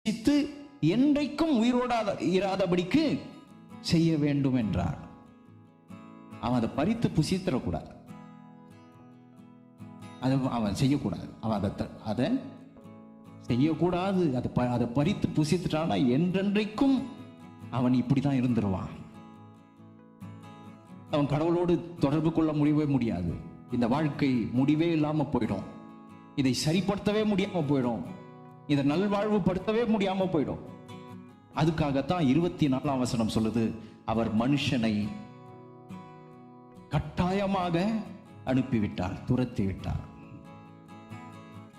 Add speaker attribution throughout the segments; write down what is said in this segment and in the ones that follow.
Speaker 1: புசித்து என்றைக்கும் உயிரோடாத இராதபடிக்கு செய்ய வேண்டும் என்றார். அவன் அதை பறித்து புசித்தரக்கூடாது, அவன் செய்யக்கூடாது, அவன் அதை செய்யக்கூடாது. அதை பறித்து புசித்துட்டானா என்றென்றைக்கும் அவன் இப்படிதான் இருந்துருவான். அவன் கடவுளோடு தொடர்பு கொள்ள முடியவே முடியாது. இந்த வாழ்க்கை முடிவே இல்லாம போயிடும். இதை சரிப்படுத்தவே முடியாம போயிடும். இதை நல்வாழ்வு படுத்தவே முடியாம போயிடும். அதுக்காகத்தான் 24ஆம் வசனம் சொல்லுது, அவர் மனுஷனை கட்டாயமாக அனுப்பிவிட்டார், துரத்தி விட்டார்.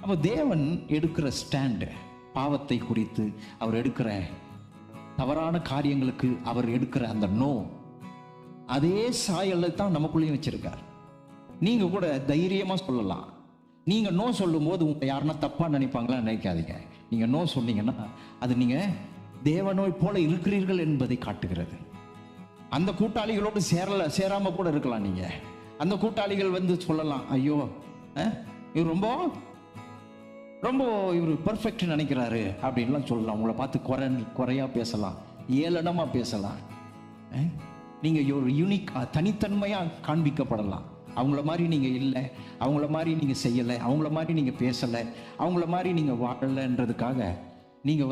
Speaker 1: அப்ப தேவன் எடுக்கிற ஸ்டாண்டு, பாவத்தை குறித்து அவர் எடுக்கிற தவறான காரியங்களுக்கு அவர் எடுக்கிற அந்த நோ, அதே சாயலை தான் நமக்குள்ளேயும் வச்சிருக்கார். நீங்க கூட தைரியமா சொல்லலாம். நீங்க நோ சொல்லும் போது உங்க யாருன்னா தப்பா நினைப்பாங்களா நினைக்காதீங்க. நீங்க நோ சொன்னீங்கன்னா அது நீங்க தேவனோய் போல இருக்கிறீர்கள் என்பதை காட்டுகிறது. அந்த கூட்டாளிகளோடு சேராம கூட இருக்கலாம். நீங்க அந்த கூட்டாளிகள் வந்து சொல்லலாம், ஐயோ இவர் ரொம்ப ரொம்ப இவர் பெர்ஃபெக்ட் நினைக்கிறாரு அப்படின்லாம் சொல்லலாம். உங்களை பார்த்து குறையா பேசலாம், ஏளனமா பேசலாம். நீங்க ஒரு யூனிக் தனித்தன்மையா காண்பிக்கப்படலாம். அவங்கள மாதிரி நீங்க இல்லை, அவங்கள மாதிரி நீங்க செய்யலை, அவங்கள மாதிரி நீங்க பேசலை, அவங்கள மாதிரி நீங்க வாழலைன்றதுக்காக நீங்க